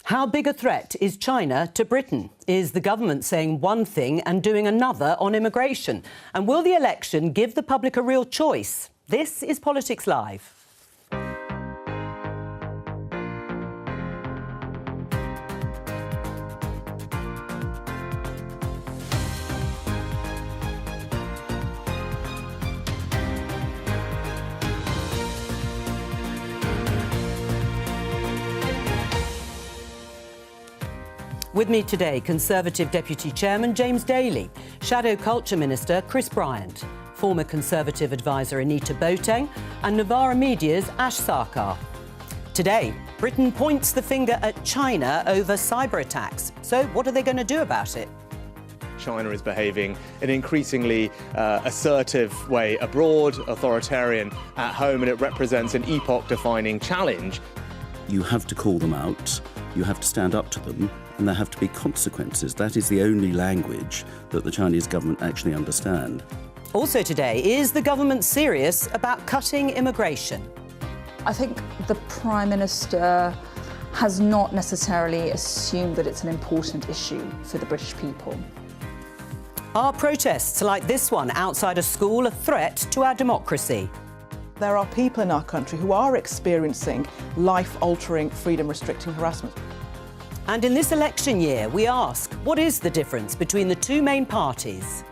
How big a threat is China to Britain? Is the government saying one thing and doing another on immigration? And will the election give the public a real choice? This is Politics Live. With me today, Conservative Deputy Chairman James Daly, Shadow Culture Minister Chris Bryant, former Conservative advisor Anita Boateng and Novara Media's Ash Sarkar. Today, Britain points the finger at China over cyber attacks. So what are they going to do about it? China is behaving in an increasingly assertive way abroad, authoritarian at home, and it represents an epoch-defining challenge. You have to call them out, you have to stand up to them, and there have to be consequences. That is the only language that the Chinese government actually understand. Also today, is the government serious about cutting immigration? I think the Prime Minister has not necessarily assumed that it's an important issue for the British people. Are protests like this one outside a school a threat to our democracy? There are people in our country who are experiencing life-altering, freedom-restricting harassment. And in this election year, we ask, what is the difference between the two main parties?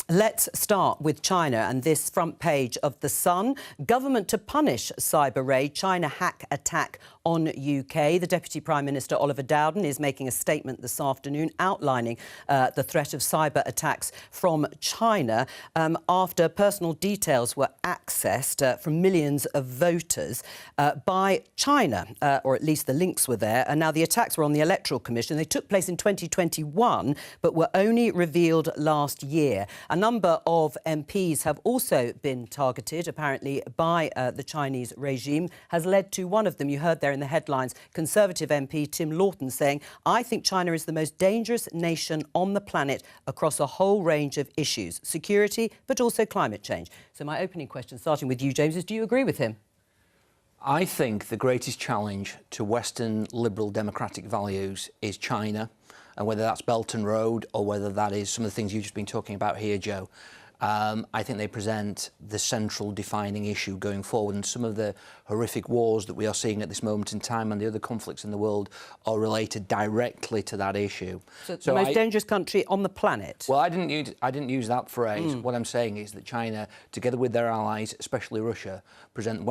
Let's start with China and this front page of The Sun. Government to punish cyber raid, China hack attack on UK. The Deputy Prime Minister, Oliver Dowden, is making a statement this afternoon outlining the threat of cyber attacks from China after personal details were accessed from millions of voters by China, or at least the links were there. And now the attacks were on the Electoral Commission. They took place in 2021, but were only revealed last year. A number of MPs have also been targeted, apparently, by the Chinese regime, has led to one of them, you heard there in the headlines, Conservative MP Tim Lawton saying, I think China is the most dangerous nation on the planet across a whole range of issues, security, but also climate change. So my opening question, starting with you, James, is do you agree with him? I think the greatest challenge to Western liberal democratic values is China, and whether that's Belt and Road or whether that is some of the things you've just been talking about here, Joe. I think they present the central defining issue going forward, and some of the horrific wars that we are seeing at this moment in time and the other conflicts in the world are related directly to that issue. So it's the most dangerous country on the planet? Well, I didn't use that phrase. What I'm saying is that China, together with their allies, especially Russia, present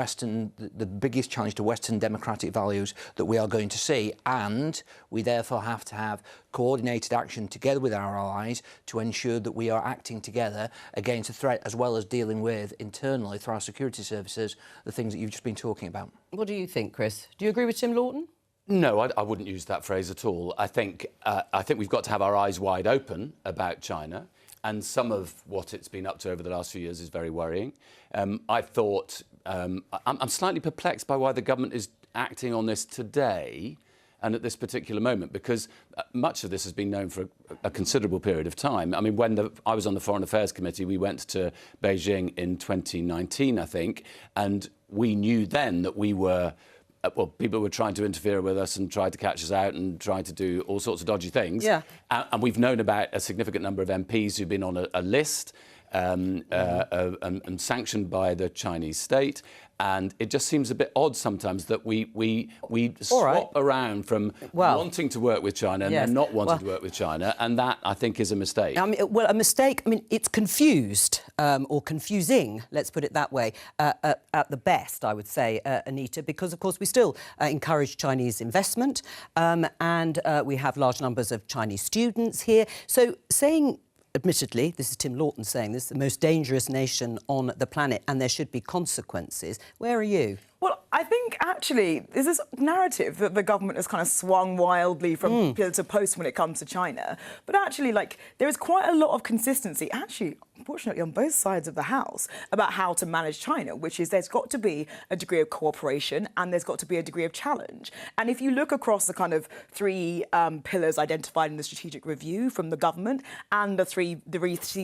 the biggest challenge to Western democratic values that we are going to see, and we therefore have to have coordinated action together with our allies to ensure that we are acting together against a threat, as well as dealing with internally through our security services the things that you've just been talking about. What do you think, Chris? Do you agree with Tim Lawton? No, I wouldn't use that phrase at all. I think we've got to have our eyes wide open about China, and some of what it's been up to over the last few years is very worrying. I'm slightly perplexed by why the government is acting on this today and at this particular moment, because much of this has been known for a considerable period of time. I mean, when I was on the Foreign Affairs Committee, we went to Beijing in 2019, I think, and we knew then that we were, people were trying to interfere with us and tried to catch us out and tried to do all sorts of dodgy things. Yeah. And we've known about a significant number of MPs who've been on a list and sanctioned by the Chinese state. And it just seems a bit odd sometimes that we swap around from wanting to work with China and then not wanting to work with China, and that, I think, is a mistake. A mistake, it's confused, or confusing, let's put it that way, at the best, I would say, Anita, because, of course, we still encourage Chinese investment, and we have large numbers of Chinese students here. So saying, admittedly, this is Tim Lawton saying this, the most dangerous nation on the planet, and there should be consequences. Where are you? Well, I think, actually, there's this narrative that the government has kind of swung wildly from pillar to post when it comes to China. But actually, there is quite a lot of consistency, actually, unfortunately, on both sides of the House about how to manage China, which is there's got to be a degree of cooperation and there's got to be a degree of challenge. And if you look across the kind of three pillars identified in the strategic review from the government and the three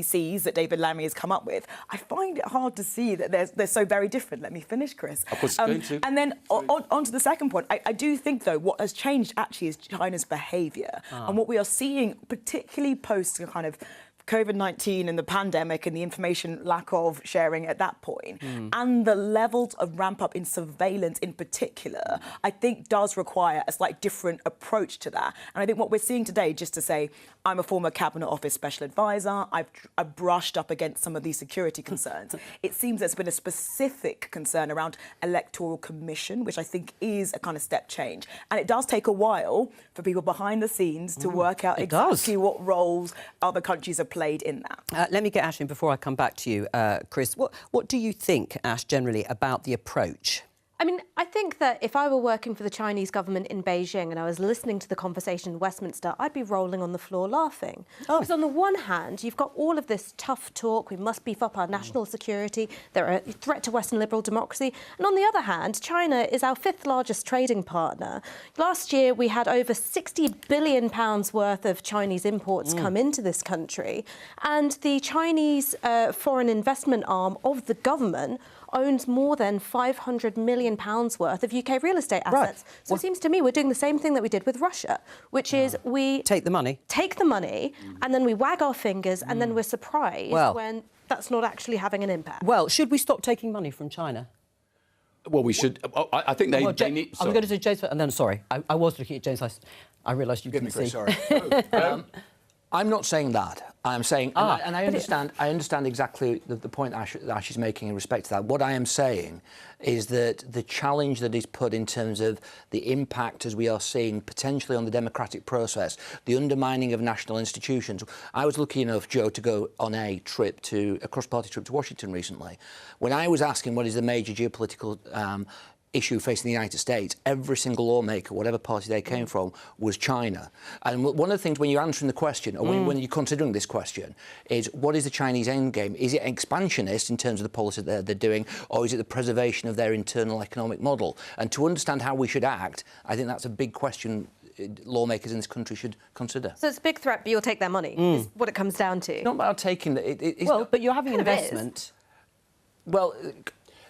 Cs that David Lammy has come up with, I find it hard to see that they're so very different. Let me finish, Chris. Of course. And then on to the second point, I do think, though, what has changed actually is China's behaviour. And what we are seeing, particularly post kind of COVID-19 and the pandemic and the information lack of sharing at that point, and the levels of ramp up in surveillance in particular, I think does require a slightly different approach to that. And I think what we're seeing today, just to say, I'm a former Cabinet Office Special Advisor, I've brushed up against some of these security concerns. It seems there's been a specific concern around Electoral Commission, which I think is a kind of step change. And it does take a while for people behind the scenes to work out exactly what roles other countries have played in that. Let me get Ash in before I come back to you, Chris. What do you think, Ash, generally about the approach? I mean, I think that if I were working for the Chinese government in Beijing and I was listening to the conversation in Westminster, I'd be rolling on the floor laughing. Because on the one hand, you've got all of this tough talk, we must beef up our national security, they're a threat to Western liberal democracy. And on the other hand, China is our 5th largest trading partner. Last year, we had over £60 billion worth of Chinese imports come into this country. And the Chinese foreign investment arm of the government owns more than £500 million worth of UK real estate assets. Right. So it seems to me we're doing the same thing that we did with Russia, which is we take the money, and then we wag our fingers, and then we're surprised when that's not actually having an impact. Well, should we stop taking money from China? Well, we should. I think they need. I was going to say James, and then sorry, I was looking at James. I realised you couldn't see. Sorry. I'm not saying that. I'm saying, and I understand exactly the point Ash is making in respect to that. What I am saying is that the challenge that is put in terms of the impact, as we are seeing potentially on the democratic process, the undermining of national institutions. I was lucky enough, Jo, to go on a cross-party trip to Washington recently. When I was asking what is the major geopolitical issue facing the United States, every single lawmaker, whatever party they came from, was China. And one of the things when you're answering the question, or when you're considering this question, is what is the Chinese end game? Is it expansionist in terms of the policy that they're doing, or is it the preservation of their internal economic model? And to understand how we should act, I think that's a big question lawmakers in this country should consider. So it's a big threat, but you'll take their money, is what it comes down to. Not about taking it. Well, but you're having investment. Well...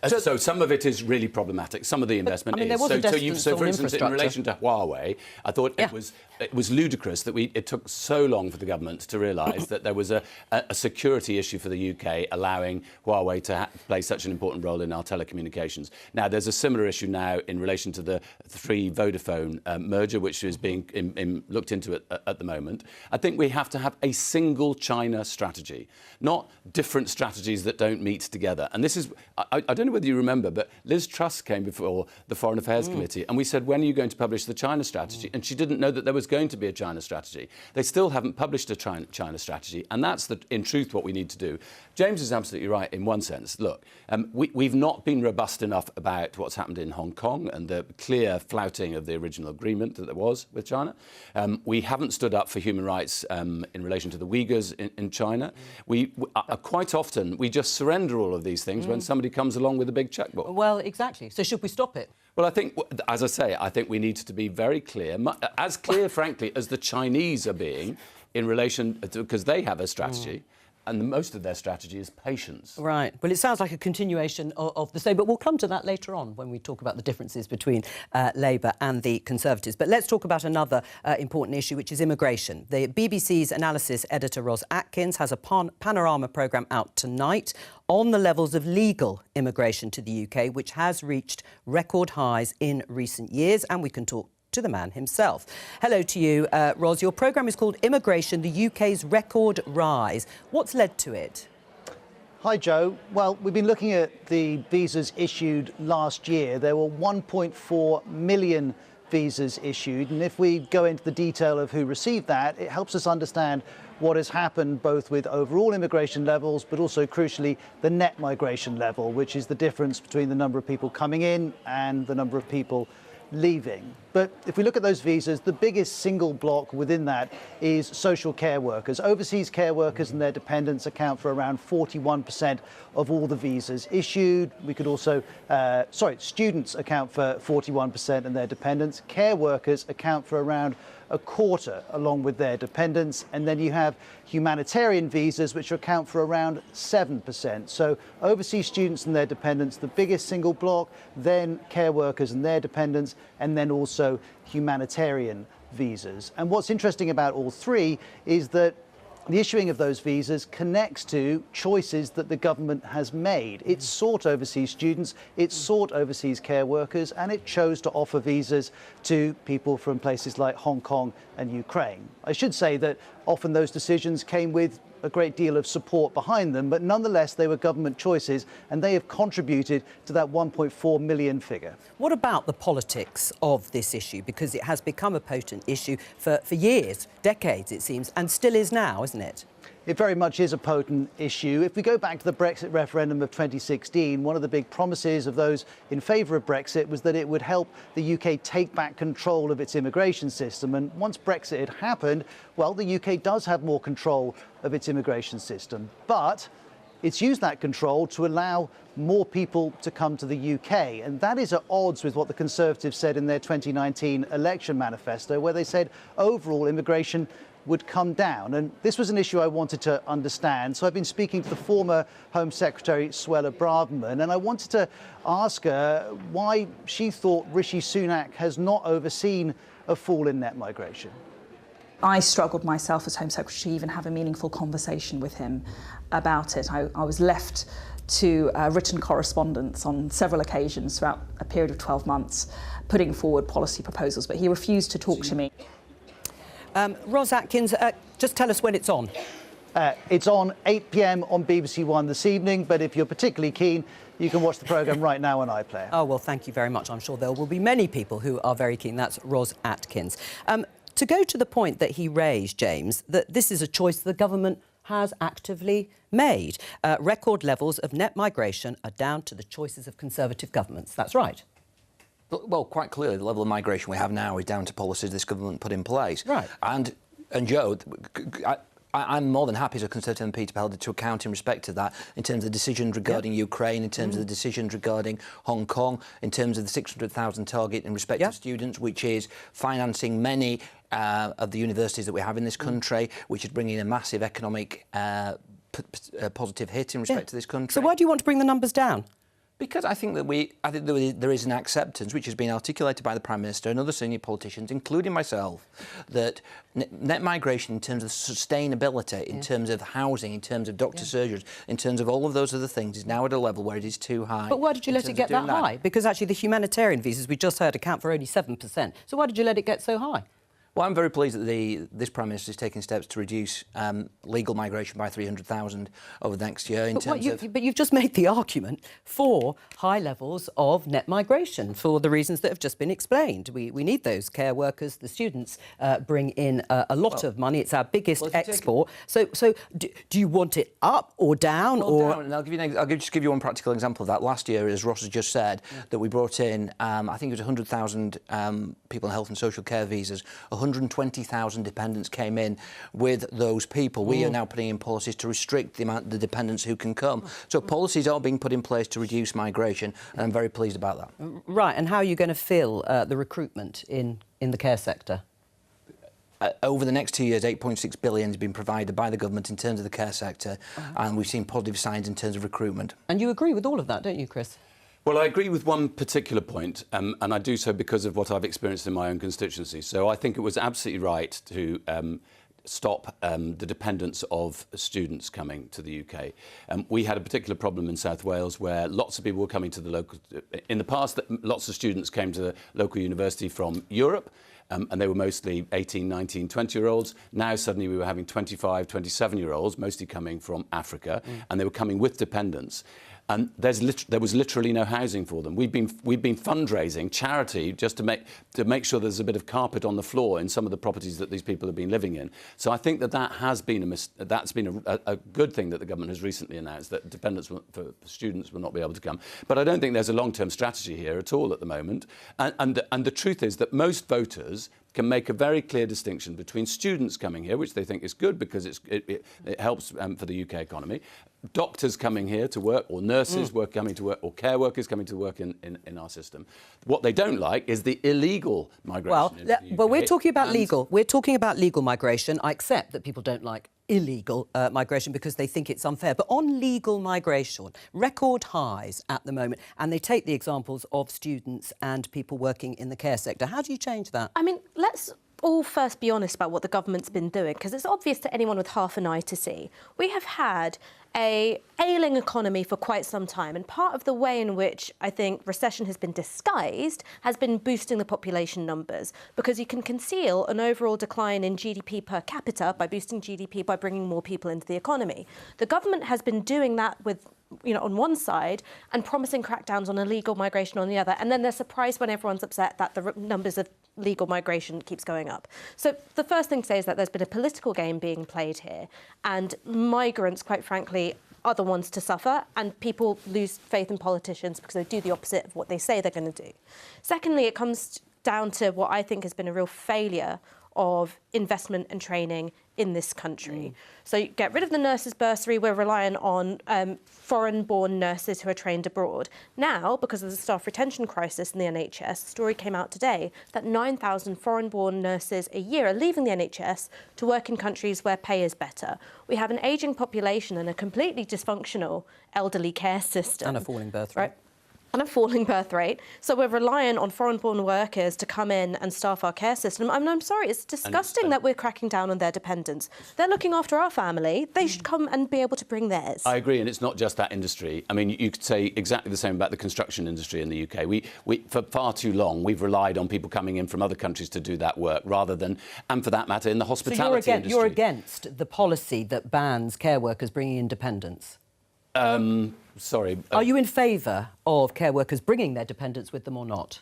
So some of it is really problematic. Some of the investment there was so for instance, in relation to Huawei, I thought it was ludicrous that it took so long for the government to realise that there was a security issue for the UK allowing Huawei to play such an important role in our telecommunications. Now, there's a similar issue now in relation to the Three Vodafone merger, which is being looked into at the moment. I think we have to have a single China strategy, not different strategies that don't meet together. And this is, I don't know whether you remember, but Liz Truss came before the Foreign Affairs Committee and we said, when are you going to publish the China strategy? And she didn't know that there was going to be a China strategy. They still haven't published a China strategy, and that's, in truth, what we need to do. James is absolutely right in one sense. Look, we've not been robust enough about what's happened in Hong Kong and the clear flouting of the original agreement that there was with China. We haven't stood up for human rights in relation to the Uyghurs in China. Quite often, we just surrender all of these things when somebody comes along with a big checkbook. Well, exactly. So should we stop it? Well, I think, as I say, I think we need to be very clear, as clear, frankly, as the Chinese are being in relation to, because they have a strategy. And most of their strategy is patience. Right. Well, it sounds like a continuation of the same, but we'll come to that later on when we talk about the differences between Labour and the Conservatives. But let's talk about another important issue, which is immigration. The BBC's analysis editor, Ros Atkins, has a panorama programme out tonight on the levels of legal immigration to the UK, which has reached record highs in recent years, and we can talk to the man himself. Hello to you, Ros. Your programme is called Immigration, the UK's Record Rise. What's led to it? Hi, Jo. Well, we've been looking at the visas issued last year. There were 1.4 million visas issued. And if we go into the detail of who received that, it helps us understand what has happened both with overall immigration levels, but also, crucially, the net migration level, which is the difference between the number of people coming in and the number of people leaving. But if we look at those visas, the biggest single block within that is social care workers. Overseas care workers and their dependents account for around 41% of all the visas issued. We could also, students account for 41% and their dependents. Care workers account for around a quarter, along with their dependents. And then you have humanitarian visas, which account for around 7%. So overseas students and their dependents, the biggest single block, then care workers and their dependents, and then also humanitarian visas. And what's interesting about all three is that the issuing of those visas connects to choices that the government has made. It sought overseas students, it sought overseas care workers, and it chose to offer visas to people from places like Hong Kong and Ukraine. I should say that often those decisions came with a great deal of support behind them, but nonetheless they were government choices, and they have contributed to that 1.4 million figure. What about the politics of this issue? Because it has become a potent issue for years, decades it seems, and still is now, isn't it? It very much is a potent issue. If we go back to the Brexit referendum of 2016, one of the big promises of those in favour of Brexit was that it would help the UK take back control of its immigration system. And once Brexit had happened, well, the UK does have more control of its immigration system. But it's used that control to allow more people to come to the UK. And that is at odds with what the Conservatives said in their 2019 election manifesto, where they said overall immigration would come down. And this was an issue I wanted to understand. So I've been speaking to the former Home Secretary, Suella Braverman, and I wanted to ask her why she thought Rishi Sunak has not overseen a fall in net migration. I struggled myself as Home Secretary to even have a meaningful conversation with him about it. I was left to written correspondence on several occasions throughout a period of 12 months, putting forward policy proposals, but he refused to talk to me. Ros Atkins, just tell us when it's on. It's on 8 p.m. on BBC One this evening, but if you're particularly keen, you can watch the programme right now on iPlayer. Oh, well, thank you very much. I'm sure there will be many people who are very keen. That's Ros Atkins. To go to the point that he raised, James, that this is a choice the government has actively made. Record levels of net migration are down to the choices of Conservative governments. That's right. Well, quite clearly, the level of migration we have now is down to policies this government put in place. Right. And Joe, I'm more than happy as a Conservative MP to be held to account in respect to that, in terms of the decisions regarding Ukraine, in terms of the decisions regarding Hong Kong, in terms of the 600,000 target in respect to students, which is financing many of the universities that we have in this country, which is bringing a massive economic positive hit in respect to this country. So why do you want to bring the numbers down? Because I think that there is an acceptance, which has been articulated by the Prime Minister and other senior politicians, including myself, that net migration in terms of sustainability, in terms of housing, in terms of doctor surgeries, in terms of all of those other things, is now at a level where it is too high. But why did you let it get that high? Because actually the humanitarian visas we just heard account for only 7%. So why did you let it get so high? Well, I'm very pleased that this Prime Minister is taking steps to reduce legal migration by 300,000 over the next year. But you've just made the argument for high levels of net migration for the reasons that have just been explained. We need those care workers. The students bring in a lot of money. It's our biggest export. So do you want it up or down? Well, down. And I'll just give you one practical example of that. Last year, as Ross has just said, that we brought in, I think it was 100,000 people on health and social care visas. 120,000 dependents came in with those people. We are now putting in policies to restrict the dependents who can come. So policies are being put in place to reduce migration, and I'm very pleased about that. Right, and how are you going to fill the recruitment in the care sector? Over the next 2 years, 8.6 billion has been provided by the government in terms of the care sector, and we've seen positive signs in terms of recruitment. And you agree with all of that, don't you, Chris? Well, I agree with one particular point, and I do so because of what I've experienced in my own constituency. So I think it was absolutely right to stop the dependence of students coming to the UK. We had a particular problem in South Wales where lots of people were coming to the local... In the past, lots of students came to the local university from Europe, and they were mostly 18, 19, 20-year-olds. Now, suddenly, we were having 25, 27-year-olds, mostly coming from Africa, and they were coming with dependents. And there was literally no housing for them. We've been fundraising, charity, just to make sure there's a bit of carpet on the floor in some of the properties that these people have been living in. So I think that has been a good thing that the government has recently announced, that dependents for students will not be able to come. But I don't think there's a long-term strategy here at all at the moment. And the truth is that most voters can make a very clear distinction between students coming here, which they think is good because it helps for the UK economy, doctors coming here to work, or nurses coming to work, or care workers coming to work in our system. What they don't like is the illegal migration into the UK. Well, we're talking about legal. We're talking about legal migration. I accept that people don't like illegal migration because they think it's unfair. But on legal migration, record highs at the moment, and they take the examples of students and people working in the care sector. How do you change that? I mean, let's all first be honest about what the government's been doing, because it's obvious to anyone with half an eye to see. We have had a ailing economy for quite some time, and part of the way in which I think recession has been disguised has been boosting the population numbers, because you can conceal an overall decline in GDP per capita by boosting GDP by bringing more people into the economy. The government has been doing that with, you know, on one side, and promising crackdowns on illegal migration on the other, and then they're surprised when everyone's upset that the numbers of legal migration keeps going up. So the first thing to say is that there's been a political game being played here, and migrants, quite frankly, are the ones to suffer, and people lose faith in politicians because they do the opposite of what they say they're going to do. Secondly, it comes down to what I think has been a real failure of investment and training in this country. So you get rid of the nurses' bursary, we're relying on foreign-born nurses who are trained abroad. Now, because of the staff retention crisis in the NHS, a story came out today that 9,000 foreign-born nurses a year are leaving the NHS to work in countries where pay is better. We have an ageing population and a completely dysfunctional elderly care system. And a falling birth rate. Right? And a falling birth rate. So we're relying on foreign-born workers to come in and staff our care system. I mean, I'm sorry, it's disgusting that we're cracking down on their dependents. They're looking after our family. They should come and be able to bring theirs. I agree, and it's not just that industry. I mean, you could say exactly the same about the construction industry in the UK. We for far too long, we've relied on people coming in from other countries to do that work, rather than, and for that matter, in the hospitality industry. You're against the policy that bans care workers bringing in dependents? Sorry. Are you in favour of care workers bringing their dependents with them or not?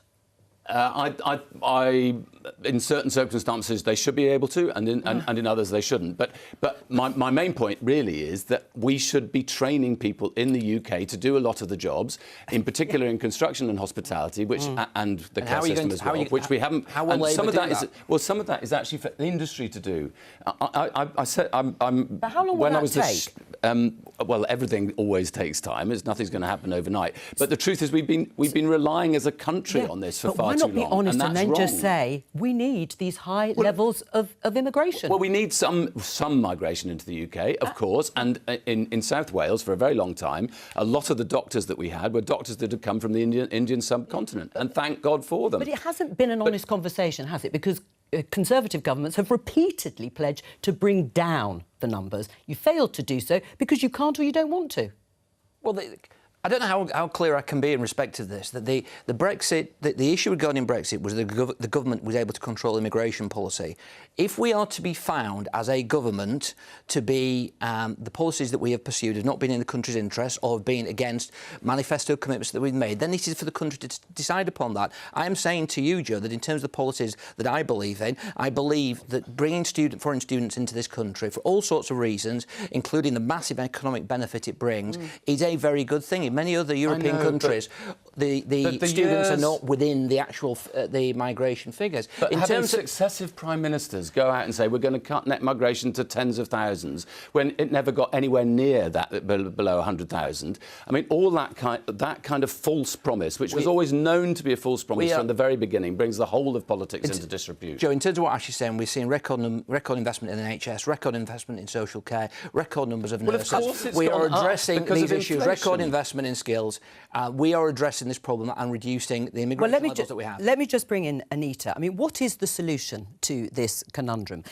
In certain circumstances, they should be able to, and in others, they shouldn't. But my main point really is that we should be training people in the UK to do a lot of the jobs, in particular in construction and hospitality, which and the care system as well, which we haven't. How will some of that is some of that is actually for the industry to do. I said I'm. But how long will that take? Well, everything always takes time. Nothing's going to happen overnight. But the truth is, we've been relying as a country on this for far too long. Why not be honest and then wrong. just say we need these high levels of immigration? Well, we need some migration into the UK, of course, and in South Wales for a very long time, a lot of the doctors that we had were doctors that had come from the Indian subcontinent, and thank God for them. But it hasn't been an honest conversation, has it? Because Conservative governments have repeatedly pledged to bring down the numbers. You failed to do so because you can't or you don't want to. Well, I don't know how clear I can be in respect to this, that the Brexit, the issue regarding Brexit was the government was able to control immigration policy. If we are to be found as a government to be the policies that we have pursued have not been in the country's interest or have been against manifesto commitments that we've made, then it is for the country to decide upon that. I am saying to you, Jo, that in terms of the policies that I believe in, I believe that bringing foreign students into this country for all sorts of reasons, including the massive economic benefit it brings, is a very good thing. In many other European countries, the students are not within the actual the migration figures. But having successive prime ministers go out and say we're going to cut net migration to tens of thousands when it never got anywhere near that, below 100,000. I mean, all that kind of false promise, which was always known to be a false promise from the very beginning, brings the whole of politics into disrepute. Jo, in terms of what Ashley's saying, we've seen record investment in the NHS, record investment in social care, record numbers of nurses. Of course, we are addressing these issues, record investment in skills. We are addressing this problem and reducing the immigration levels that we have. Let me just bring in Anita. I mean, what is the solution to this conundrum?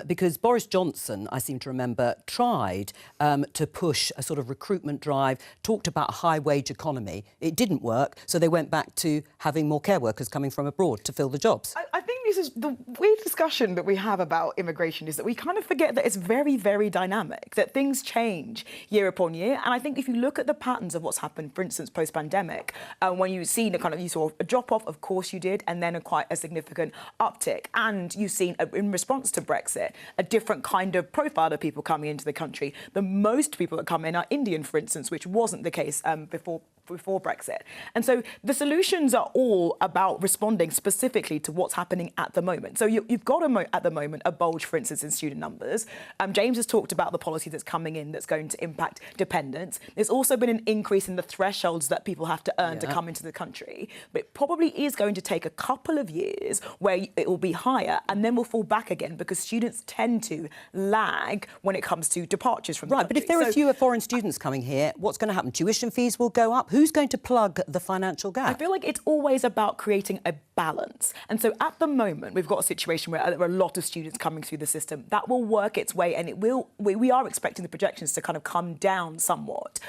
Because Boris Johnson, I seem to remember, tried to push a sort of recruitment drive, talked about a high-wage economy. It didn't work, so they went back to having more care workers coming from abroad to fill the jobs. I think this is the weird discussion that we have about immigration, is that we kind of forget that it's very, very dynamic, that things change year upon year. And I think if you look at the patterns of what's happened, for instance, post-pandemic, when you've seen you saw a drop-off, of course you did, and then quite a significant uptick. And you've seen, in response to Brexit, a different kind of profile of people coming into the country. The most people that come in are Indian, for instance, which wasn't the case before before Brexit. And so the solutions are all about responding specifically to what's happening at the moment. So you've got at the moment a bulge, for instance, in student numbers. James has talked about the policy that's coming in that's going to impact dependents. There's also been an increase in the thresholds that people have to earn to come into the country. But it probably is going to take a couple of years where it will be higher and then will fall back again because students tend to lag when it comes to departures from the country. But if there are fewer foreign students coming here, what's going to happen? Tuition fees will go up. Who's going to plug the financial gap? I feel like it's always about creating a balance. And so at the moment, we've got a situation where there are a lot of students coming through the system. That will work its way, and we are expecting the projections to kind of come down somewhat.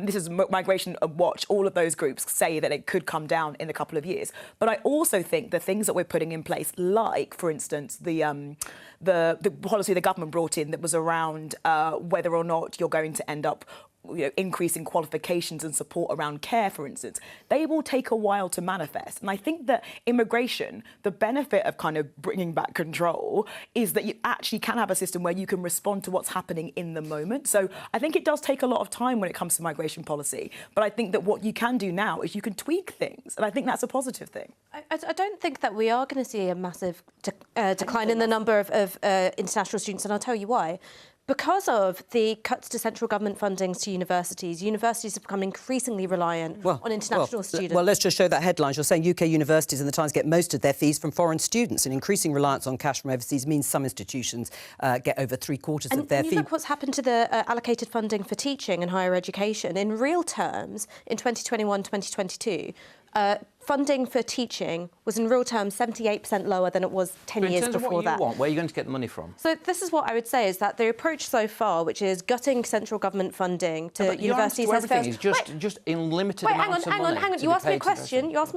This is Migration Watch. All of those groups say that it could come down in a couple of years. But I also think the things that we're putting in place, like, for instance, the policy the government brought in that was around whether or not you're going to end up increasing qualifications and support around care, for instance, they will take a while to manifest. And I think that immigration, the benefit of kind of bringing back control is that you actually can have a system where you can respond to what's happening in the moment. So I think it does take a lot of time when it comes to migration policy. But I think that what you can do now is you can tweak things. And I think that's a positive thing. I don't think that we are going to see a massive decline in the number of international students, and I'll tell you why. Because of the cuts to central government fundings to universities have become increasingly reliant on international students. Well, let's just show that headlines. You're saying UK universities and the Times get most of their fees from foreign students, and increasing reliance on cash from overseas means some institutions get over three-quarters of their fee. Look what's happened to the allocated funding for teaching and higher education. In real terms, in 2021-2022, funding for teaching was in real terms 78% lower than it was 10 years before that. Where are you going to get the money from? So this is what I would say is that the approach so far, which is gutting central government funding to universities, has failed. Is just in limited amounts of money. Hang on. You asked me a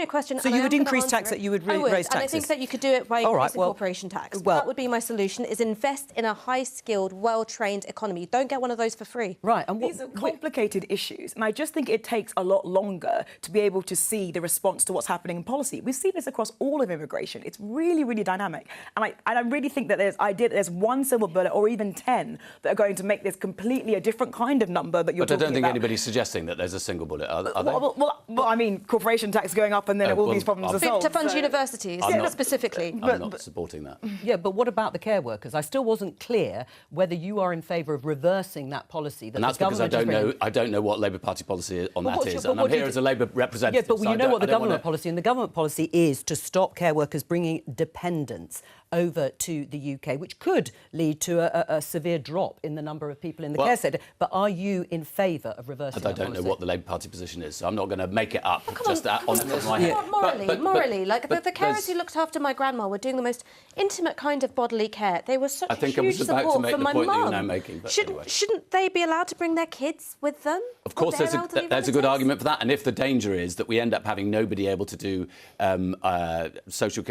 question. So you would increase tax that you would raise taxes. And I think that you could do it by increasing corporation tax. That would be my solution: is invest in a high-skilled, well-trained economy. You don't get one of those for free. Right. And these are complicated issues, and I just think it takes a lot longer to be able to see the response to what's happening in policy. We've seen this across all of immigration. It's really, really dynamic. And I really think that there's one silver bullet or even 10 that are going to make this completely a different kind of number that you're talking about. But I don't think anybody's suggesting that there's a single bullet, are they? Well, I mean, corporation tax going up and then all these problems are solved. To fund universities, specifically. I'm not supporting that. Yeah, but what about the care workers? I still wasn't clear whether you are in favour of reversing that policy. And that's because I don't know what Labour Party policy on that is. And I'm here as a Labour representative. Yeah, but you know what the government policy, and the government policy is to stop care workers bringing dependents over to the UK, which could lead to a severe drop in the number of people in the care sector. But are you in favour of reversing that policy? I don't know what the Labour Party position is, so I'm not going to make it up on my head. Morally, the carers who looked after my grandma were doing the most intimate kind of bodily care. They were such a huge support for my mum. I think I was about to make the point that you're now making. But shouldn't they be allowed to bring their kids with them? Of course, there's a good argument for that. And if the danger is that we end up having nobody able to do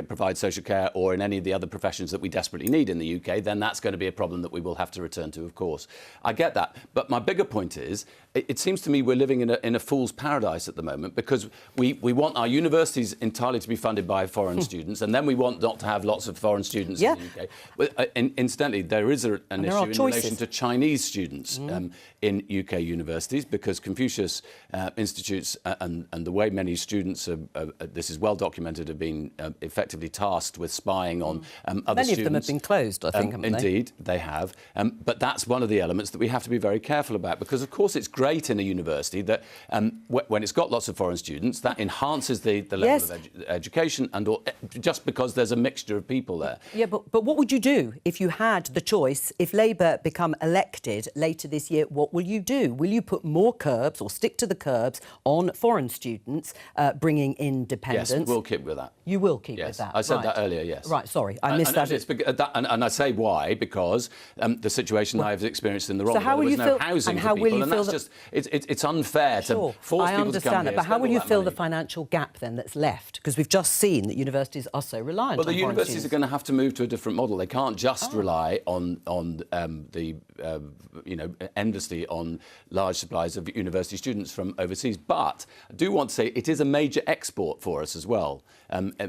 provide social care or in any of the other professions that we desperately need in the UK, then that's going to be a problem that we will have to return to, of course. I get that. But my bigger point is, it seems to me we're living in a fool's paradise at the moment because we want our universities entirely to be funded by foreign students, and then we want not to have lots of foreign students in the UK. But, incidentally, there is an issue in relation to Chinese students in UK universities because Confucius institutes and the way many students, this is well documented, have been effectively tasked with spying on other students. Many of them have been closed, I think, haven't they? Indeed, they have. But that's one of the elements that we have to be very careful about because, of course, it's great in a university that when it's got lots of foreign students, that enhances the level of education and just because there's a mixture of people there. Yeah, but what would you do if you had the choice? If Labour become elected later this year, what will you do? Will you put more curbs or stick to the curbs on foreign students bringing in dependents? Yes, we'll keep with that. You will keep with that? I said that earlier, yes. Right, sorry, I missed that. And I say why, because the situation I've experienced in the wrong, so how will there was no housing for people, and that's just, it's unfair to force people to come here. But how will you fill the financial gap then that's left? Because we've just seen that universities are so reliant on foreign students. Well, the universities are going to have to move to a different model. They can't just rely on endlessly on large supplies of university students from overseas. But I do want to say it is a major export for us as well,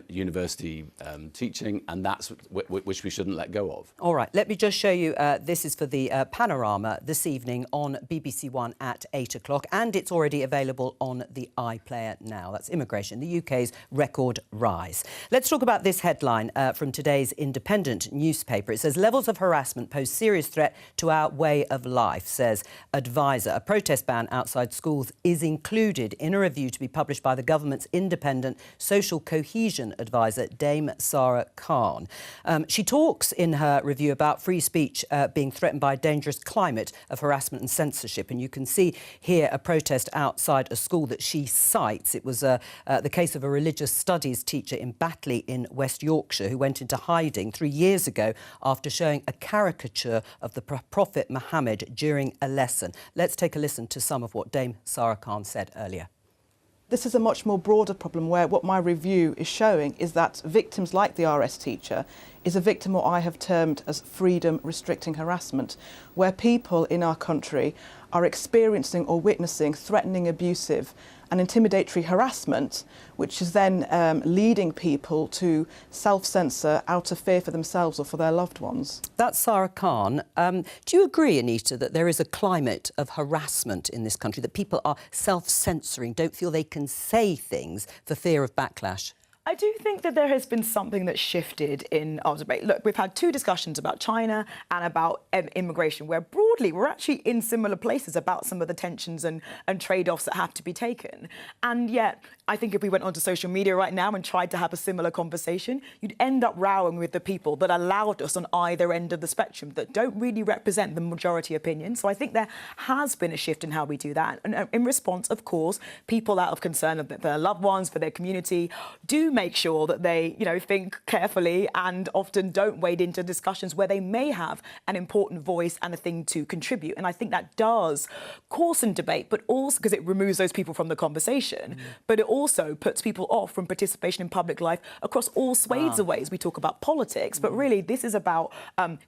university teaching, and that's which we shouldn't let go of. All right, let me just show you. This is for the panorama this evening on BBC One. at 8 o'clock, and it's already available on the iPlayer now. That's immigration, the UK's record rise. Let's talk about this headline from today's Independent newspaper. It says, levels of harassment pose serious threat to our way of life, says advisor. A protest ban outside schools is included in a review to be published by the government's independent social cohesion advisor, Dame Sarah Khan. She talks in her review about free speech being threatened by a dangerous climate of harassment and censorship. And you can see here a protest outside a school that she cites. It was the case of a religious studies teacher in Batley in West Yorkshire who went into hiding 3 years ago after showing a caricature of the Prophet Muhammad during a lesson. Let's take a listen to some of what Dame Sarah Khan said earlier. This is a much more broader problem where what my review is showing is that victims like the RS teacher is a victim what I have termed as freedom restricting harassment, where people in our country are experiencing or witnessing threatening, abusive and intimidatory harassment, which is then leading people to self-censor out of fear for themselves or for their loved ones. That's Sarah Khan. Do you agree, Anita, that there is a climate of harassment in this country, that people are self-censoring, don't feel they can say things for fear of backlash? I do think that there has been something that's shifted in our debate. Look, we've had two discussions about China and about immigration, where broadly we're actually in similar places about some of the tensions and trade-offs that have to be taken. And yet, I think if we went onto social media right now and tried to have a similar conversation, you'd end up rowing with the people that allowed us on either end of the spectrum that don't really represent the majority opinion. So I think there has been a shift in how we do that. And in response, of course, people out of concern for their loved ones, for their community, do make sure that they, think carefully and often don't wade into discussions where they may have an important voice and a thing to contribute. And I think that does coarsen debate, but also because it removes those people from the conversation, but it also puts people off from participation in public life across all swathes of ways. We talk about politics, but really this is about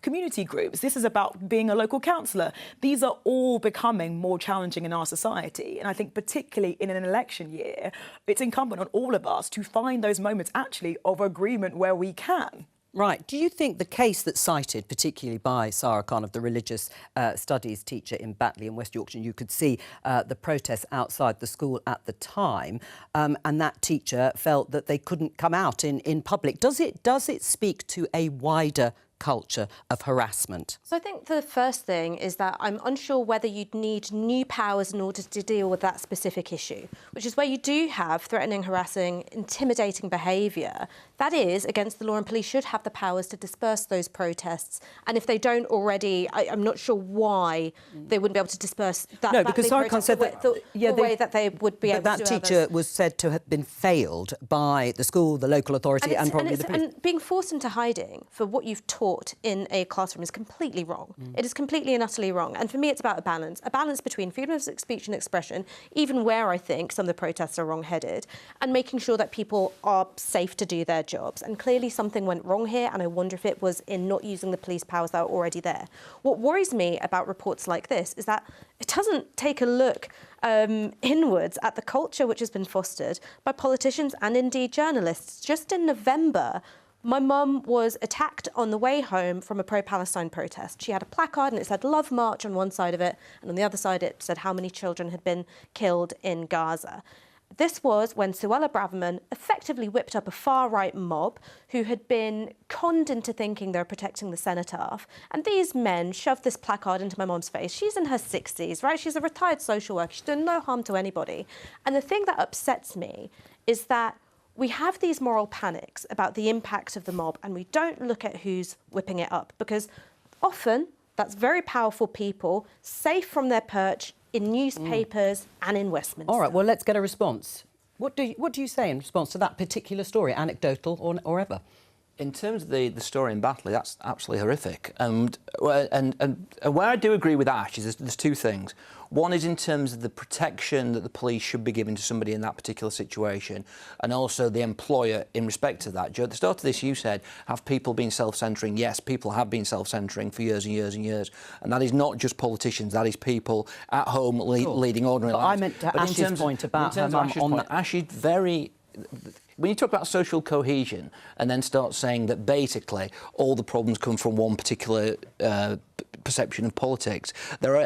community groups. This is about being a local councillor. These are all becoming more challenging in our society. And I think particularly in an election year, it's incumbent on all of us to find those moments actually of agreement where we can. Right. Do you think the case that's cited, particularly by Sarah Khan, of the religious studies teacher in Batley in West Yorkshire, you could see the protests outside the school at the time, and that teacher felt that they couldn't come out in public. Does it speak to a wider culture of harassment? So I think the first thing is that I'm unsure whether you'd need new powers in order to deal with that specific issue, which is where you do have threatening, harassing, intimidating behaviour. That is against the law, and police should have the powers to disperse those protests. And if they don't already, I'm not sure why they wouldn't be able to disperse that. No, because Sarah Khan said that the way that they would be able to do that teacher was said to have been failed by the school, the local authority, and probably the police. And being forced into hiding for what you've taught in a classroom is completely wrong. It is completely and utterly wrong. And for me, it's about a balance between freedom of speech and expression, even where I think some of the protests are wrong-headed, and making sure that people are safe to do their jobs. And clearly something went wrong here, and I wonder if it was in not using the police powers that are already there. What worries me about reports like this is that it doesn't take a look inwards at the culture which has been fostered by politicians and indeed journalists. Just in November, my mum was attacked on the way home from a pro-Palestine protest. She had a placard and it said Love March on one side of it, and on the other side it said how many children had been killed in Gaza. This was when Suella Braverman effectively whipped up a far-right mob who had been conned into thinking they were protecting the cenotaph. And these men shoved this placard into my mum's face. She's in her 60s, right? She's a retired social worker. She's done no harm to anybody. And the thing that upsets me is that we have these moral panics about the impact of the mob, and we don't look at who's whipping it up, because often that's very powerful people, safe from their perch, in newspapers and in Westminster. All right, well, let's get a response. What do you say in response to that particular story, anecdotal or ever? In terms of the story in Batley, that's absolutely horrific. And where I do agree with Ash is there's two things. One is in terms of the protection that the police should be giving to somebody in that particular situation, and also the employer in respect to that. Jo, at the start of this, you said, have people been self-centring? Yes, people have been self-centring for years and years and years. And that is not just politicians, that is people at home leading ordinary lives. I meant to Ash's point about her mum on that. Ash is very... When you talk about social cohesion and then start saying that basically all the problems come from one particular perception of politics. There are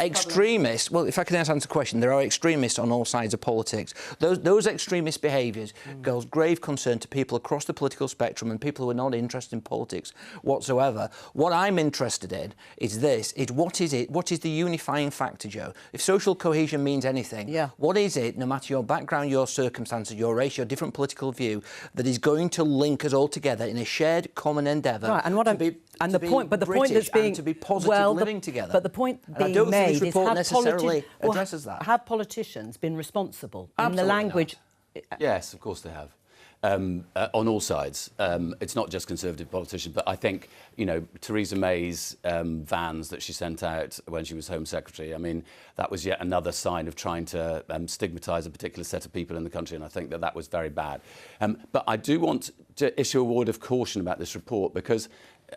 extremists. Well, if I can answer the question, there are extremists on all sides of politics. Those extremist behaviours cause grave concern to people across the political spectrum and people who are not interested in politics whatsoever. What I'm interested in is this: what is the unifying factor, Joe? If social cohesion means anything, what is it, no matter your background, your circumstances, your race, your different political view, that is going to link us all together in a shared common endeavour? Right, and the point that's being to be positive living together. But the point being I don't made think this report is necessarily addresses that. Have politicians been responsible in Absolutely the language? Not. Yes, of course they have. On all sides. It's not just Conservative politicians, but I think, Theresa May's vans that she sent out when she was Home Secretary, I mean, that was yet another sign of trying to stigmatise a particular set of people in the country, and I think that was very bad. But I do want to issue a word of caution about this report, because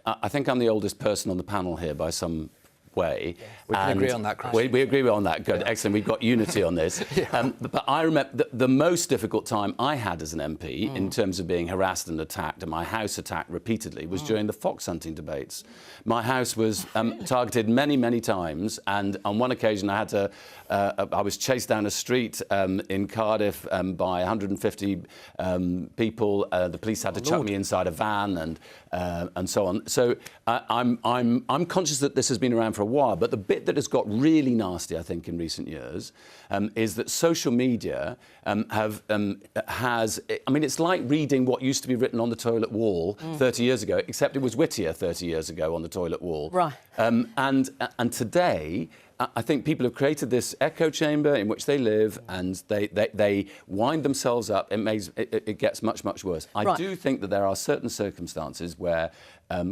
I think I'm the oldest person on the panel here by some way. We can agree on that, Chris. We agree on that. Good, excellent. We've got unity on this. But I remember the most difficult time I had as an MP in terms of being harassed and attacked, and my house attacked repeatedly, was during the fox hunting debates. My house was targeted many, many times, and on one occasion I had to. I was chased down a street in Cardiff by 150 people. The police had to chuck me inside a van and so on. So I'm conscious that this has been around for a while, but the bit that has got really nasty, I think, in recent years, is that social media has. I mean, it's like reading what used to be written on the toilet wall 30 years ago, except it was wittier 30 years ago on the toilet wall. Right. And today, I think people have created this echo chamber in which they live, and they wind themselves up. It gets much, much worse. I do think that there are certain circumstances where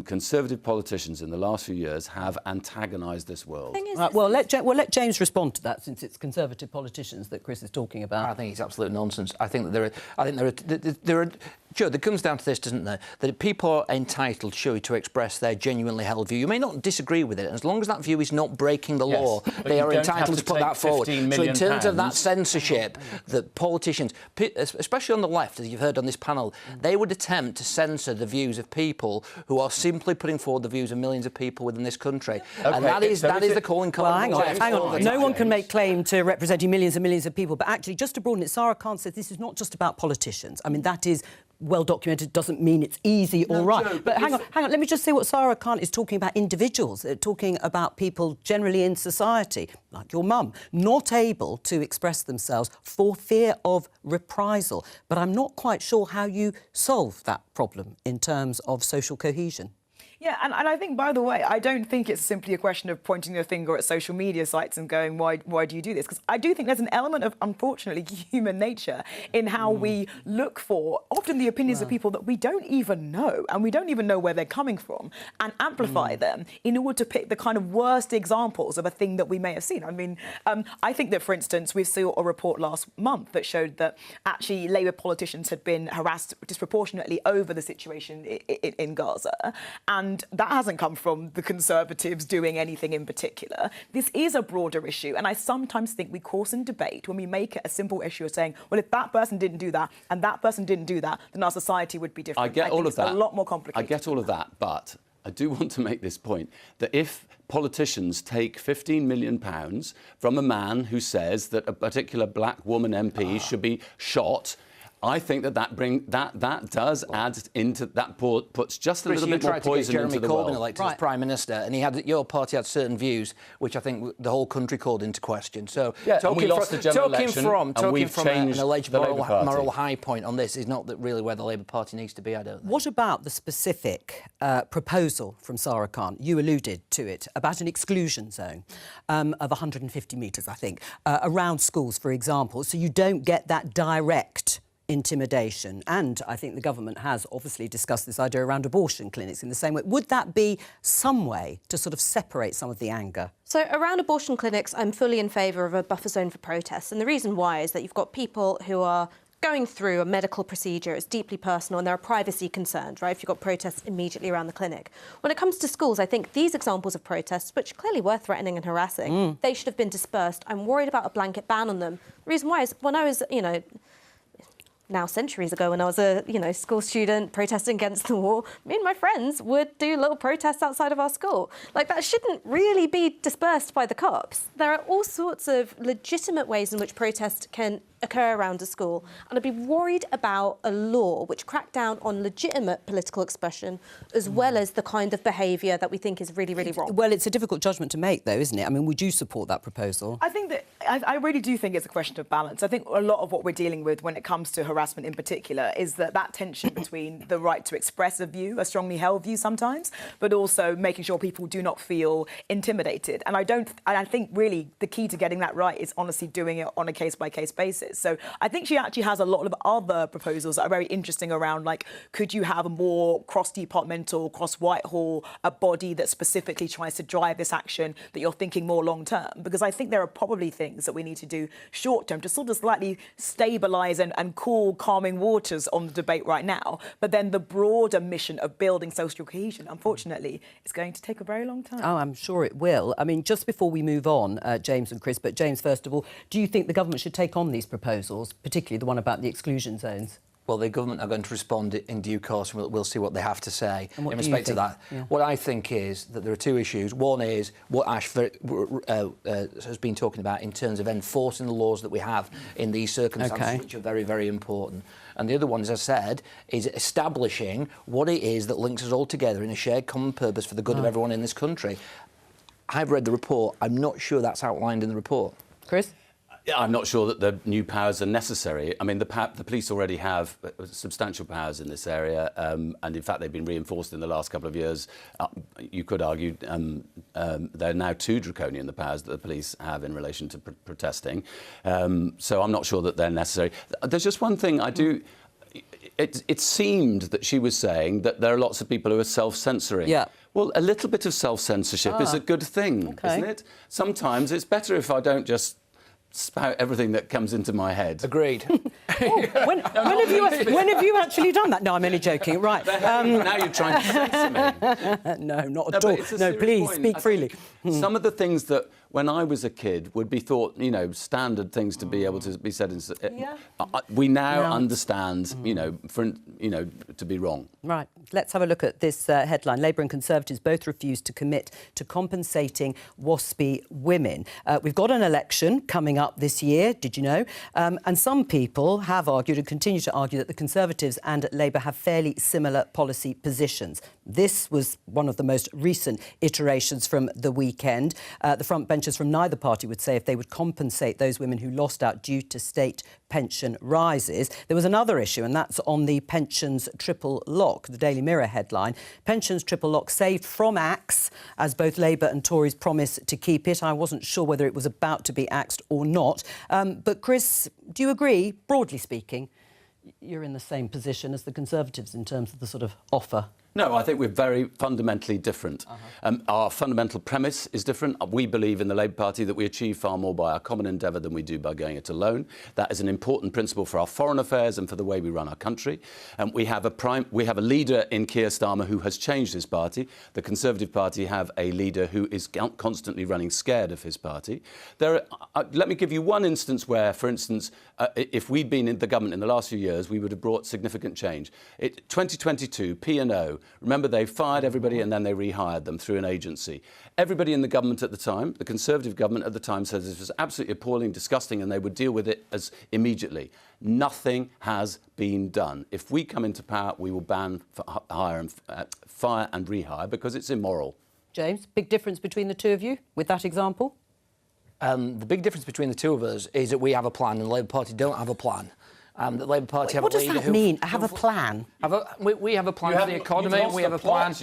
Conservative politicians in the last few years have antagonised this world. Right, well, let James respond to that, since it's Conservative politicians that Chris is talking about. I think it's absolute nonsense. I think that there are. Joe, there comes down to this, doesn't there? That people are entitled, surely, to express their genuinely held view. You may not disagree with it, and as long as that view is not breaking the law, they are entitled to put that forward. So in terms of that censorship, that politicians, especially on the left, as you've heard on this panel, they would attempt to censor the views of people who are simply putting forward the views of millions of people within this country. Okay. And that is the calling card. Well, hang on. No one can make claim to representing millions and millions of people, but actually, just to broaden it, Sarah Khan says this is not just about politicians. I mean, that is well documented, doesn't mean it's easy or right. Joe, but hang on, let me just say what Sarah Khan is talking about: individuals, talking about people generally in society, like your mum, not able to express themselves for fear of reprisal. But I'm not quite sure how you solve that problem in terms of social cohesion. Yeah, and I think, by the way, I don't think it's simply a question of pointing your finger at social media sites and going, why do you do this? Because I do think there's an element of, unfortunately, human nature in how we look for often the opinions of people that we don't even know, and we don't even know where they're coming from, and amplify them in order to pick the kind of worst examples of a thing that we may have seen. I mean, I think that, for instance, we saw a report last month that showed that actually Labour politicians had been harassed disproportionately over the situation in Gaza, and that hasn't come from the Conservatives doing anything in particular. This is a broader issue, and I sometimes think we coarsen debate when we make it a simple issue of saying, well, if that person didn't do that and that person didn't do that, then our society would be different. I get all of that. It's a lot more complicated. I get all of that, but I do want to make this point, that if politicians take £15 million from a man who says that a particular black woman MP should be shot, I think that does add into that, puts just a little bit more poison into the well. Jeremy Corbyn elected as Prime Minister, and your party had certain views which I think the whole country called into question. So talking from an alleged moral high point on this is not really where the Labour Party needs to be, I don't think. What about the specific proposal from Sarah Khan? You alluded to it, about an exclusion zone of 150 metres, I think, around schools, for example, so you don't get that direct intimidation. And I think the government has obviously discussed this idea around abortion clinics in the same way. Would that be some way to sort of separate some of the anger? So around abortion clinics, I'm fully in favour of a buffer zone for protests. And the reason why is that you've got people who are going through a medical procedure, it's deeply personal, and there are privacy concerns, right, if you've got protests immediately around the clinic. When it comes to schools, I think these examples of protests, which clearly were threatening and harassing, they should have been dispersed. I'm worried about a blanket ban on them. The reason why is when I was, now centuries ago when I was a school student protesting against the war, me and my friends would do little protests outside of our school. Like, that shouldn't really be dispersed by the cops. There are all sorts of legitimate ways in which protest can occur around a school, and I'd be worried about a law which cracked down on legitimate political expression as well as the kind of behaviour that we think is really, really wrong. Well, it's a difficult judgment to make, though, isn't it? I mean, would you support that proposal? I think that I really do think it's a question of balance. I think a lot of what we're dealing with when it comes to harassment in particular is that tension between the right to express a view, a strongly held view sometimes, but also making sure people do not feel intimidated. And I think really the key to getting that right is honestly doing it on a case-by-case basis. So I think she actually has a lot of other proposals that are very interesting around, like, could you have a more cross-departmental, cross-Whitehall, a body that specifically tries to drive this action that you're thinking more long-term? Because I think there are probably things that we need to do short-term to sort of slightly stabilise and cool calming waters on the debate right now. But then the broader mission of building social cohesion, unfortunately, is going to take a very long time. Oh, I'm sure it will. I mean, just before we move on, James and Chris, but James, first of all, do you think the government should take on these proposals, particularly the one about the exclusion zones? Well, the government are going to respond in due course, and we'll see what they have to say in respect to that. Yeah. What I think is that there are two issues. One is what Ash has been talking about in terms of enforcing the laws that we have in these circumstances, which are very, very important. And the other one, as I said, is establishing what it is that links us all together in a shared common purpose for the good of everyone in this country. I've read the report. I'm not sure that's outlined in the report. Chris? I'm not sure that the new powers are necessary. I mean, the police already have substantial powers in this area, and in fact, they've been reinforced in the last couple of years. You could argue they're now too draconian, the powers that the police have in relation to protesting. So I'm not sure that they're necessary. There's just one thing I do... It seemed that she was saying that there are lots of people who are self-censoring. Yeah. Well, a little bit of self-censorship is a good thing, isn't it? Sometimes it's better if I don't just spout everything that comes into my head. Agreed. When have you actually done that? No, I'm only joking. Right. Now you're trying to censor me. No, not at all. No, please, speak freely. Some of the things that, when I was a kid, would be thought, standard things to be able to be said. We now understand, to be wrong. Right. Let's have a look at this headline. Labour and Conservatives both refuse to commit to compensating WASPy women. We've got an election coming up this year, did you know? And some people have argued and continue to argue that the Conservatives and Labour have fairly similar policy positions. This was one of the most recent iterations from the weekend. The front benchers from neither party would say if they would compensate those women who lost out due to state pension rises. There was another issue, and that's on the pensions triple lock. The Daily Mirror headline, pensions triple lock saved from axe, as both Labour and Tories promise to keep it. I wasn't sure whether it was about to be axed or not. But Chris, do you agree, broadly speaking, you're in the same position as the Conservatives in terms of the sort of offer? No, I think we're very fundamentally different. Our fundamental premise is different. We believe in the Labour Party that we achieve far more by our common endeavour than we do by going it alone. That is an important principle for our foreign affairs and for the way we run our country. We have a leader in Keir Starmer who has changed his party. The Conservative Party have a leader who is constantly running scared of his party. Let me give you one instance where, for instance, if we'd been in the government in the last few years, we would have brought significant change. 2022, P&O. Remember, they fired everybody and then they rehired them through an agency. Everybody in the government at the time, the Conservative government at the time, said this was absolutely appalling, disgusting, and they would deal with it as immediately. Nothing has been done. If we come into power, we will ban fire and rehire because it's immoral. James, big difference between the two of you with that example? The big difference between the two of us is that we have a plan and the Labour Party don't have a plan. The Labour Party have a leader who... What does that mean, have a plan? We have a plan for the economy, we have a plan...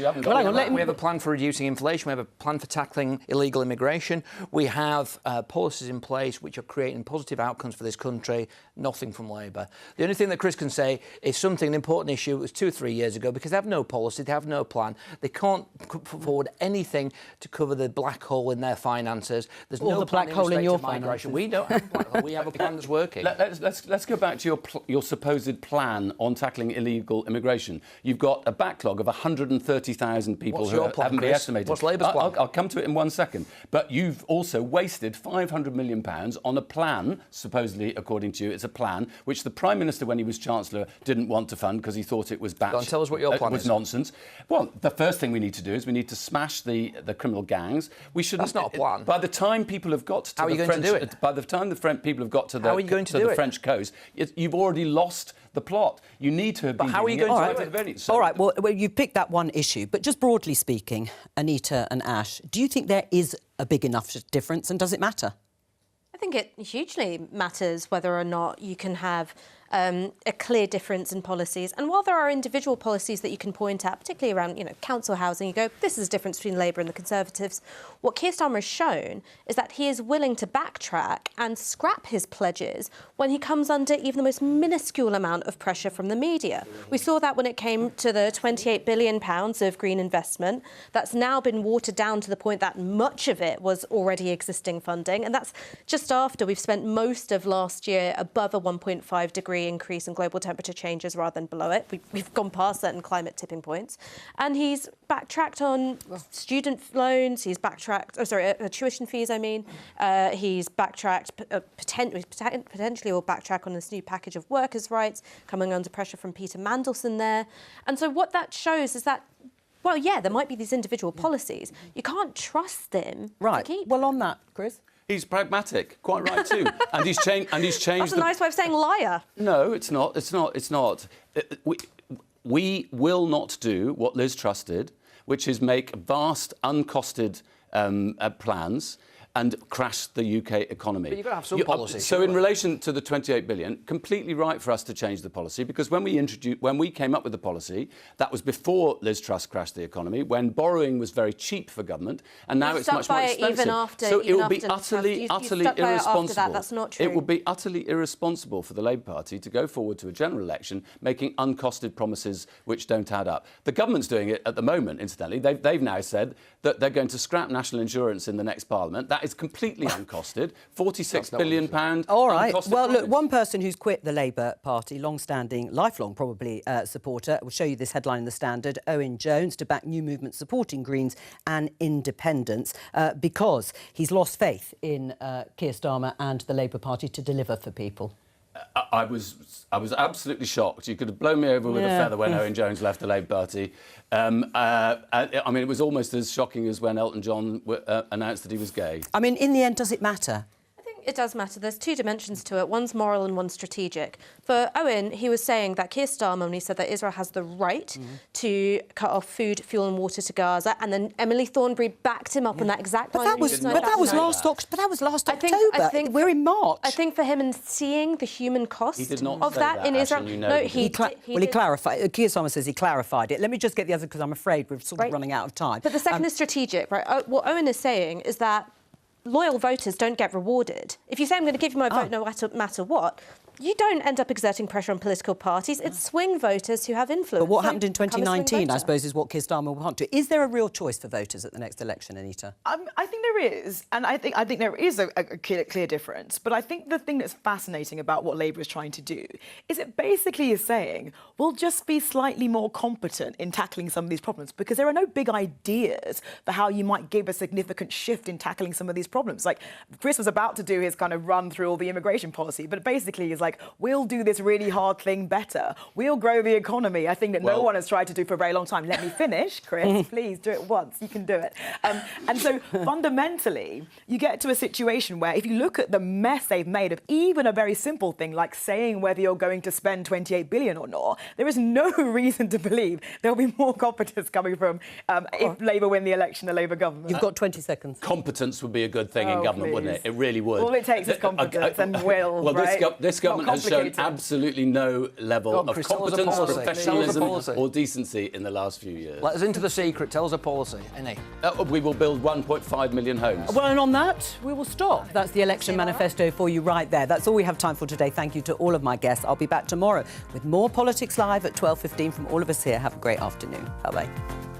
We have a plan for reducing inflation, we have a plan for tackling illegal immigration, we have policies in place which are creating positive outcomes for this country. Nothing from Labour. The only thing that Chris can say is something, an important issue, it was 2 or 3 years ago, because they have no policy, they have no plan, they can't put forward anything to cover the black hole in their finances. There's no black hole in your finances. We don't have a black hole, we have a plan that's working. Let's go back to your your supposed plan on tackling illegal immigration. You've got a backlog of 130,000 people What's who your plan, haven't been Chris? estimated. What's Labour's plan? I'll come to it in 1 second. But you've also wasted £500 million on a plan, supposedly, according to you, it's a plan, which the Prime Minister, when he was Chancellor, didn't want to fund because he thought it was Go on, tell us what your plan was is. nonsense. Well, the first thing we need to do is we need to smash the criminal gangs. We shouldn't. That's not a plan. By the time people have got to How are you the going to French, do it? by the time the people have got to the, How are you going to to do the it? French coast, you've already lost the plot. You need to have been. But how are you doing going it to right do at the it? very- So- All right, well, you've picked that one issue, but just broadly speaking, Anita and Ash, do you think there is a big enough difference, and does it matter? I think it hugely matters whether or not you can have a clear difference in policies. And while there are individual policies that you can point at, particularly around, council housing, you go, this is a difference between Labour and the Conservatives. What Keir Starmer has shown is that he is willing to backtrack and scrap his pledges when he comes under even the most minuscule amount of pressure from the media. We saw that when it came to the £28 billion of green investment. That's now been watered down to the point that much of it was already existing funding. And that's just after we've spent most of last year above a 1.5 degree increase in global temperature changes rather than below it. We've gone past certain climate tipping points. And he's backtracked on student loans, he's backtracked, tuition fees, I mean. He's backtracked, potentially will backtrack on this new package of workers' rights, coming under pressure from Peter Mandelson there. And so what that shows is that, well, yeah, there might be these individual policies. You can't trust them to keep. Well, on that, Chris? He's pragmatic, quite right too, and he's changed. That's a nice way of saying liar. No, it's not. It's not. It's not. We will not do what Liz Truss did, which is make vast, uncosted plans and crash the UK economy. But you've got to have some policy. So in relation to the 28 billion, completely right for us to change the policy, because when we came up with the policy, that was before Liz Truss crashed the economy, when borrowing was very cheap for government, and now it's much more expensive. Even after, so it would be Liz Truss. utterly Stuck by it irresponsible. after that. That's not true. It would be utterly irresponsible for the Labour Party to go forward to a general election making uncosted promises which don't add up. The government's doing it at the moment, incidentally. They've now said that they're going to scrap national insurance in the next Parliament. That is completely uncosted. £46 billion. All right. uncosted Well, look, promise. one person who's quit the Labour Party, long-standing, lifelong probably supporter, we'll show you this headline in The Standard, Owen Jones, to back new movement supporting Greens and independents because he's lost faith in Keir Starmer and the Labour Party to deliver for people. I was absolutely shocked. You could have blown me over with a feather when Owen Jones left the Labour Party. I mean, it was almost as shocking as when Elton John announced that he was gay. I mean, in the end, does it matter? It does matter. There's two dimensions to it. One's moral and one's strategic. For Owen, he was saying that Keir Starmer, when he said that Israel has the right to cut off food, fuel and water to Gaza, and then Emily Thornberry backed him up on that exact line. That was last October. I think we're in March. I think for him, and seeing the human cost He did not of say that in Ash, Israel, and you know no, he he did. clarified. Keir Starmer says he clarified it. Let me just get the other, because I'm afraid we're sort of running out of time. But the second is strategic, right? What Owen is saying is that loyal voters don't get rewarded. If you say, I'm going to give you my vote no matter what, you don't end up exerting pressure on political parties. It's swing voters who have influence. But what happened in 2019, I suppose, is what Keir Starmer will want to. Is there a real choice for voters at the next election, Anita? I think there is, and I think there is a clear difference. But I think the thing that's fascinating about what Labour is trying to do is it basically is saying, we'll just be slightly more competent in tackling some of these problems, because there are no big ideas for how you might give a significant shift in tackling some of these problems. Like, Chris was about to do his kind of run through all the immigration policy, but basically is like, we'll do this really hard thing better. We'll grow the economy. I think that no one has tried to do for a very long time. Let me finish, Chris. Please do it once. You can do it. And so fundamentally, you get to a situation where if you look at the mess they've made of even a very simple thing like saying whether you're going to spend 28 billion or not, there is no reason to believe there'll be more competence coming from if Labour win the election, the Labour government. You've got 20 seconds. Competence would be a good thing in government, wouldn't it? It really would. All it takes is competence and will, well, right? This government has shown absolutely no level of competence, professionalism or decency in the last few years. Let us into the secret. Tell us a policy. Any? We will build 1.5 million homes. Well, and on that, we will stop. That's the election manifesto for you right there. That's all we have time for today. Thank you to all of my guests. I'll be back tomorrow with more Politics Live at 12:15 from all of us here. Have a great afternoon. Bye-bye.